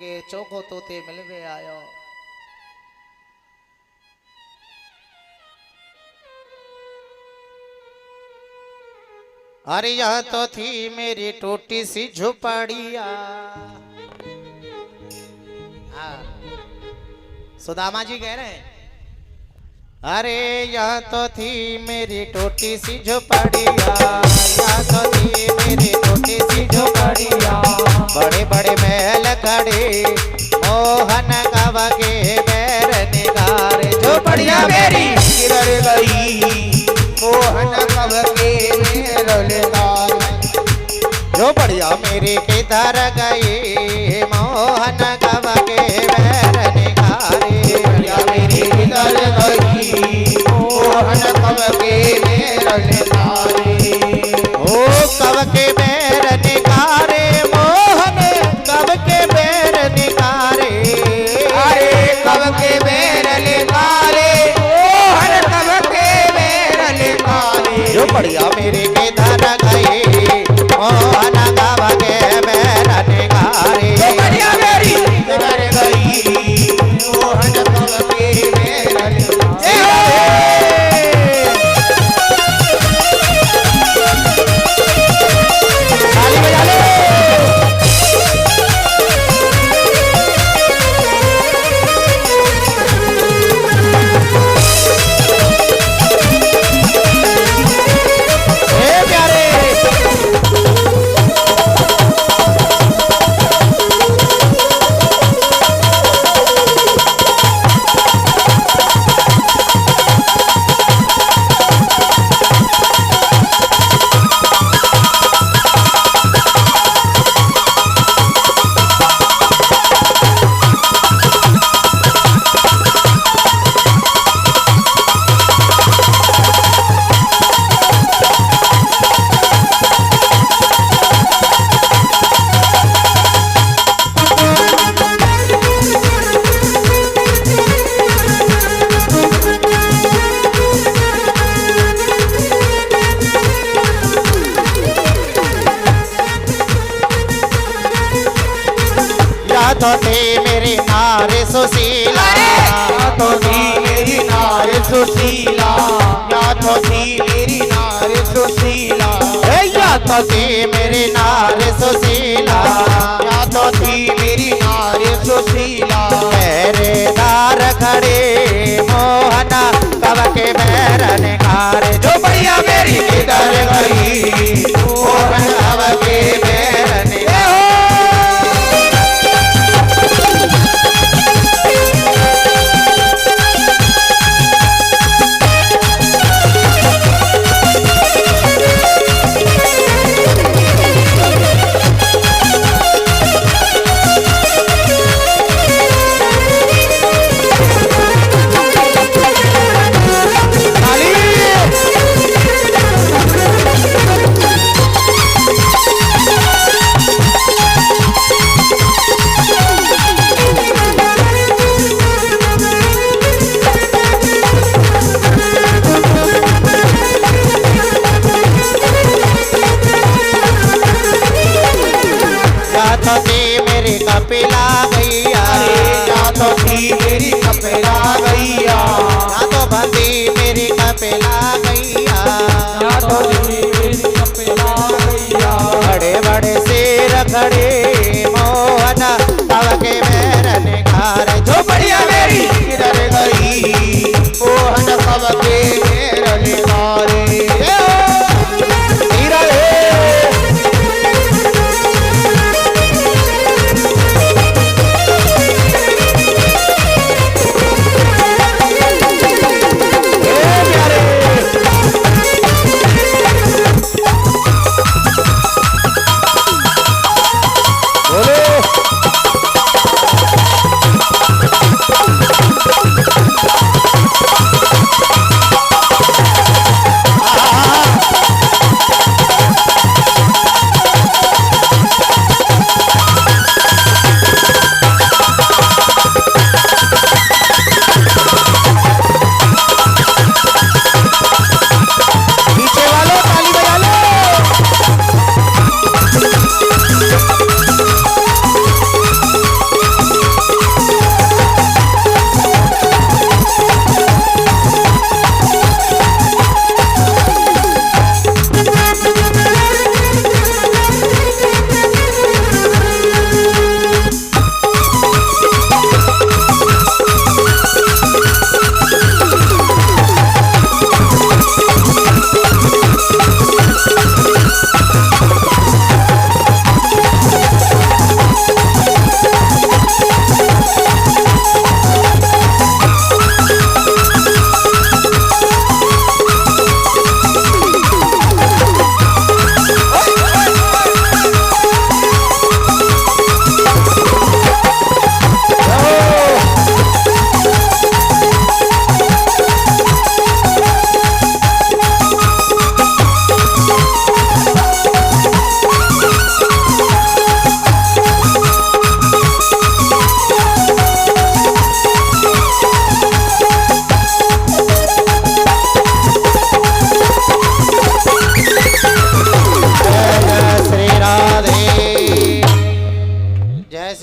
के चोखो तोते मिलवे आयो। अरे यह तो थी मेरी टूटी सी झुपड़िया। हाँ, सुदामा जी कह रहे हैं अरे यह तो थी मेरी टूटी सी झुपड़िया, यह तो थी मेरी टूटी सी झुपड़िया। बड़े बड़े महल खड़े मोहन कव के बैर निगारे। झुपड़िया मेरी किधर गई मोहन कव के बैर निगारे। झुपड़िया मेरी किधर गई मोहन कव के बैर निगारे। झुपड़िया मेरी किधर गई मोहन कव के बैर निगारे। ओ कव के बैर निगारे, मोहन कव के बैर निगारे। अरे कव के बैर निगारे मोहन कव के बैर निगारे। झुपड़िया मेरी किधर गई मोहन कव के बैर निगारे। झुपड़िया मेरी किधर गई मोहन कव के बैर निगारे। ताली बजा लो। ए प्यारे या तो थी मेरी नारी सुशीला, या तो थी मेरी नारी सुशीला। या तो थी मेरी नारी सुशीला। या तो थी मेरी नारी सुशीला। या तो थी मेरी नारी सुशीला। पहरेदार खड़े मोहन कव के बैर निगारे। झुपड़िया मेरी किधर गई मोहन कव के बैर निगारे। या तो थी मेरी कपिला गैया। या तो थी मेरी कपिला गैया। या तो बंदी मेरी कपिला गैया। या तो थी मेरी कपिला गैया। बड़े बड़े सिर खड़े मोहन कव के बैर निगारे। झुपड़िया मेरी किधर गई मोहन कव के बैर निगारे। हीरा रे।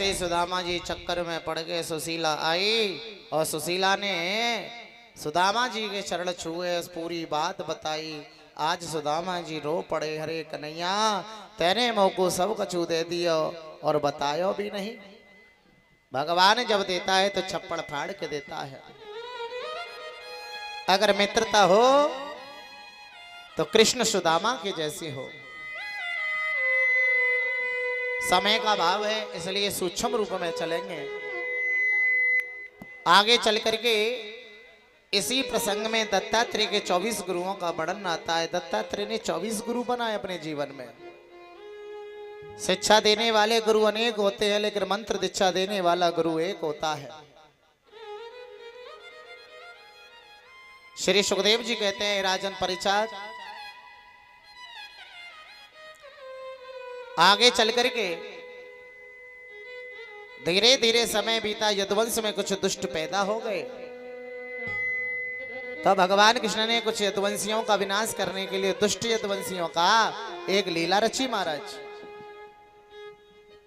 जैसे ही सुदामा जी चक्कर में पड़ गए, सुशीला आई और सुशीला ने सुदामा जी के चरण छुए, पूरी बात बताई। आज सुदामा जी रो पड़े, हरे कन्हैया तेने मोको सब कछु दे दियो और बतायो भी नहीं। भगवान जब देता है तो छप्पड़ फाड़ के देता है। अगर मित्रता हो तो कृष्ण सुदामा के जैसी हो। समय का भाव है, इसलिए सूक्ष्म रूप में चलेंगे। आगे चल करके इसी प्रसंग में दत्तात्रेय के 24 गुरुओं का वर्णन आता है। दत्तात्रेय ने 24 गुरु बनाए अपने जीवन में। शिक्षा देने वाले गुरु अनेक होते हैं, लेकिन मंत्र दीक्षा देने वाला गुरु एक होता है। श्री सुखदेव जी कहते हैं, राजन परीक्षित, आगे चल करके धीरे धीरे समय बीता, यदुवंश में कुछ दुष्ट पैदा हो गए। तो भगवान कृष्ण ने कुछ यदुवंशियों का विनाश करने के लिए दुष्ट यदुवंशियों का एक लीला रची महाराज।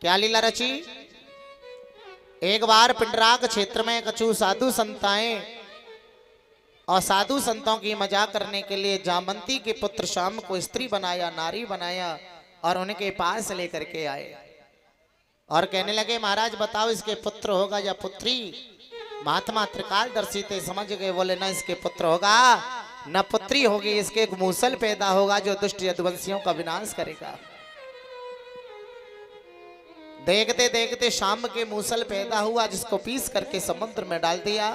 क्या लीला रची? एक बार पिंडराक क्षेत्र में कछु साधु संताएं और साधु संतों की मजाक करने के लिए जामंती के पुत्र श्याम को स्त्री बनाया, नारी बनाया और उनके पास लेकर के आए और कहने लगे, महाराज बताओ इसके पुत्र होगा या पुत्री? महात्मा त्रिकालदर्शी थे, समझ गए, बोले न इसके पुत्र होगा न पुत्री होगी, इसके एक मूसल पैदा होगा जो दुष्ट यदुवंशियों का विनाश करेगा। देखते देखते शाम के मूसल पैदा हुआ, जिसको पीस करके समुद्र में डाल दिया,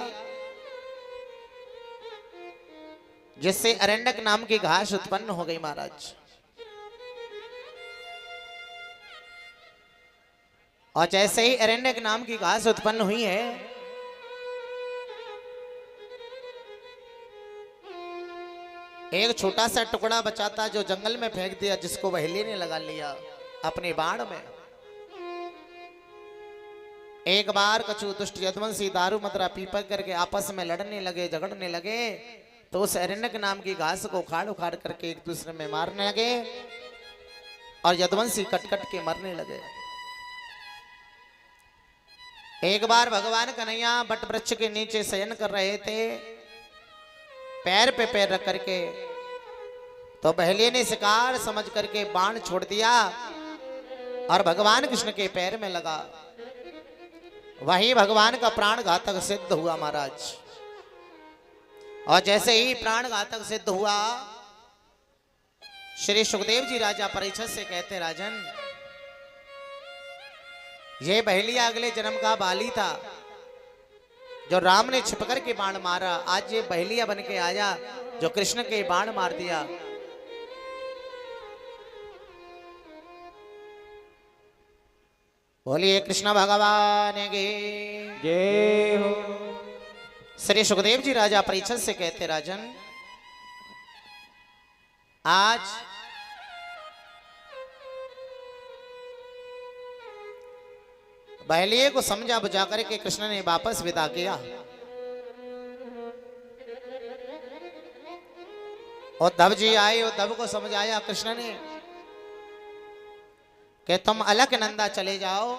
जिससे अरण्यक नाम की घास उत्पन्न हो गई महाराज। और जैसे ही अरण्यक नाम की घास उत्पन्न हुई है, एक छोटा सा टुकड़ा बचा था जो जंगल में फेंक दिया, जिसको बहेली ने लगा लिया अपने बाण में। एक बार कछु दुष्ट यदुवंशी दारू मदरा पी पी करके आपस में लड़ने लगे, झगड़ने लगे, तो उस अरण्यक नाम की घास को उखाड़ उखाड़ करके एक दूसरे में मारने लगे और यदुवंशी कट कट के मरने लगे। एक बार भगवान कन्हैया बट वृक्ष के नीचे शयन कर रहे थे, पैर पे पैर रख करके, तो बहेलिये ने शिकार समझ करके बाण छोड़ दिया और भगवान कृष्ण के पैर में लगा। वही भगवान का प्राण घातक सिद्ध हुआ महाराज। और जैसे ही प्राण घातक सिद्ध हुआ, श्री सुखदेव जी राजा परीक्षित से कहते, राजन ये बहेलिया अगले जन्म का बाली था, जो राम ने छिप कर के बाण मारा, आज ये बहेलिया बन के आया जो कृष्ण के बाण मार दिया। बोलिए कृष्ण भगवान की जय हो। श्री सुखदेव जी राजा परीक्षित से कहते, राजन आज बहेलिये को समझा बुझा करके कृष्ण ने वापस विदा किया और धव जी आए और धव को समझाया कृष्ण ने कि तुम अलकनंदा चले जाओ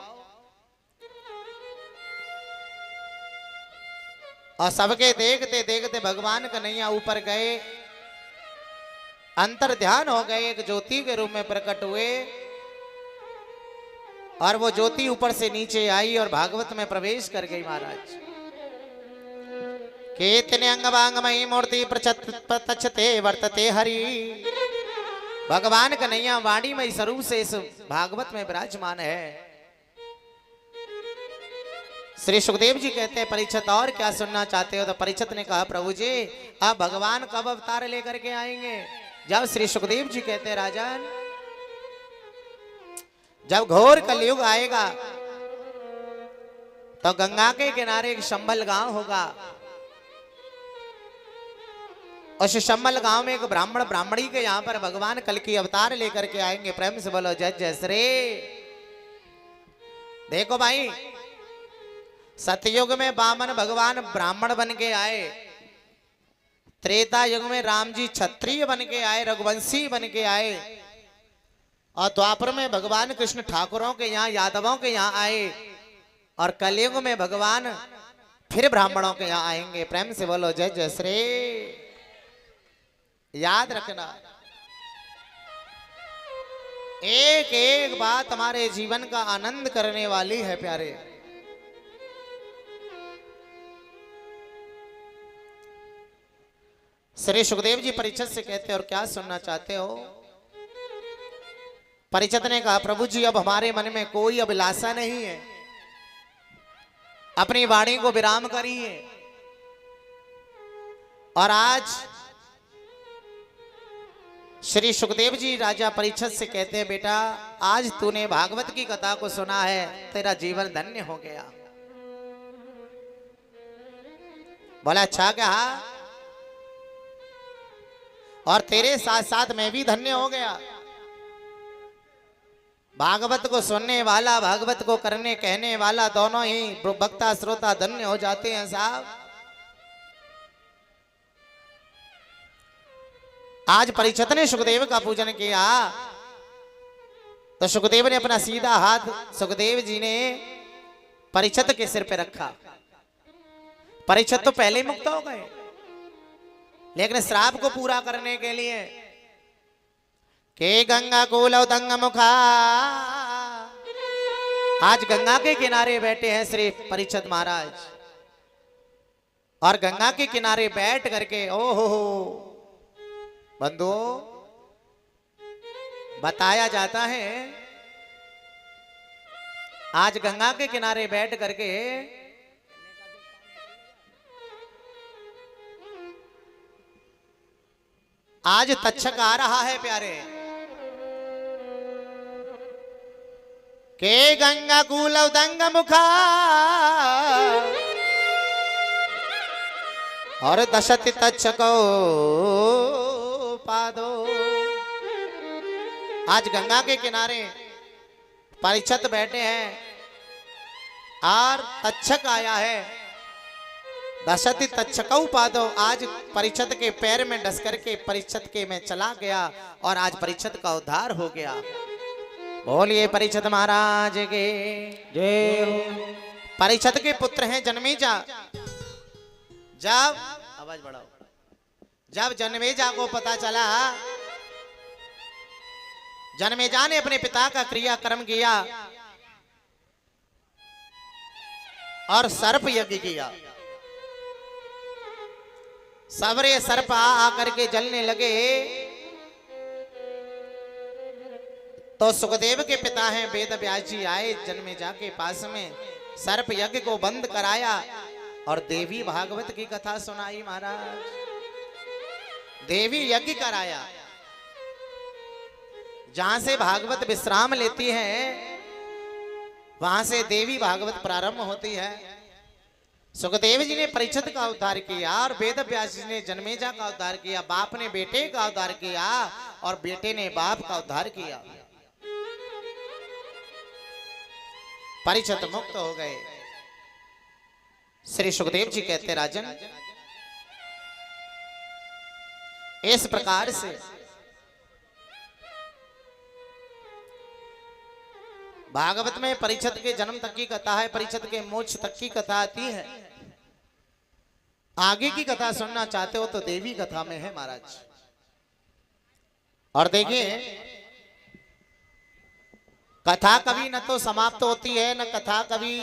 और सबके देखते देखते भगवान कन्हैया ऊपर गए, अंतर ध्यान हो गए, एक ज्योति के रूप में प्रकट हुए और वो ज्योति ऊपर से नीचे आई और भागवत में प्रवेश कर गई महाराज। केतने अंगवांगमयी मूर्ति प्रचते वर्तते हरि। भगवान कन्हैया वाणीमय स्वरूप से इस भागवत में विराजमान है। श्री सुखदेव जी कहते हैं, परीक्षित और क्या सुनना चाहते हो? तो परीक्षित ने कहा, प्रभु जी अब भगवान कब अवतार लेकर के आएंगे? जब श्री सुखदेव जी कहते हैं, राजन जब घोर कलयुग आएगा तो गंगा के किनारे एक शंबल गांव होगा। उस शंबल गांव में एक ब्राह्मण ब्राह्मणी के यहां पर भगवान कल की अवतार लेकर के आएंगे। प्रेम से बोलो जय जय श्री। देखो भाई, सतयुग में वामन भगवान ब्राह्मण बन के आए, त्रेता युग में राम जी क्षत्रिय बन के आए, रघुवंशी बन के आए, और द्वापर में भगवान कृष्ण ठाकुरों के यहाँ यादवों के यहाँ आए और कलयुग में भगवान फिर ब्राह्मणों के यहाँ आएंगे। प्रेम से बोलो जय जय श्री। याद रखना, एक एक बात हमारे जीवन का आनंद करने वाली है प्यारे। श्री सुखदेव जी परीक्षित से कहते और क्या सुनना चाहते हो? परीक्षित ने कहा प्रभु जी अब हमारे मन में कोई अभिलाषा नहीं है, अपनी वाणी को विराम करिए। और आज श्री सुखदेव जी राजा परीक्षित से कहते हैं बेटा आज तूने भागवत की कथा को सुना है, तेरा जीवन धन्य हो गया। बोला अच्छा कहा, और तेरे साथ साथ मैं भी धन्य हो गया। भागवत को सुनने वाला, भागवत को करने कहने वाला, दोनों ही वक्ता श्रोता धन्य हो जाते हैं साहब। आज परीक्षित ने सुखदेव का पूजन किया तो सुखदेव ने अपना सीधा हाथ सुखदेव जी ने परीक्षित के सिर पे रखा। परीक्षित तो पहले ही मुक्त हो गए, लेकिन श्राप को पूरा करने के लिए के गंगा कूल दंग मुखा, आज गंगा के किनारे बैठे हैं श्री परीक्षित महाराज। और गंगा के किनारे बैठ करके ओ हो बंधु बताया जाता है, आज गंगा के किनारे बैठ करके आज तक्षक आ रहा है प्यारे। के गंगा कूल दंग मुखा और दशति तक्षको पादो। आज गंगा के किनारे परीक्षित बैठे हैं और तक्षक आया है। दशति तक्षकौ पादो, आज परीक्षित के पैर में डस करके परीक्षित के में चला गया और आज परीक्षित का उद्धार हो गया। बोलिए परीक्षित महाराज के जय हो। परीक्षित के पुत्र हैं जन्मेजा। जब आवाज बढ़ाओ, जब जन्मेजा को पता चला, जन्मेजा ने अपने पिता का क्रियाक्रम किया और सर्प यज्ञ किया। सबरे सर्प आकर के जलने लगे तो सुखदेव के पिता हैं वेद व्यास जी आए जन्मेजा के पास में, सर्प यज्ञ को बंद कराया और देवी भागवत की कथा सुनाई। महाराज देवी यज्ञ कराया, जहां से भागवत विश्राम लेती है वहां से देवी भागवत प्रारंभ होती है। सुखदेव जी ने परीक्षित का उद्धार किया और वेद व्यास जी ने जन्मेजा का उद्धार किया। बाप ने बेटे का उद्धार किया और बेटे ने बाप का उद्धार किया। परीक्षित मुक्त हो गए। श्री सुखदेव जी कहते राजन इस प्रकार से भागवत में परीक्षित के जन्म तक की कथा है, परीक्षित के मोक्ष तक की कथा आती है। आगे की कथा सुनना चाहते हो तो देवी कथा में है महाराज। और देखिए कथा कभी न तो समाप्त होती है न कथा कभी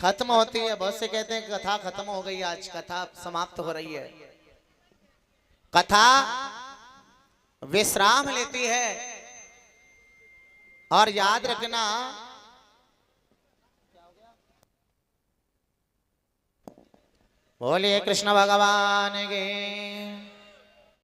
खत्म होती है। बहुत से कहते हैं कथा खत्म हो गई, आज कथा समाप्त हो रही है। कथा विश्राम लेती है। और याद रखना बोलिए कृष्ण भगवान के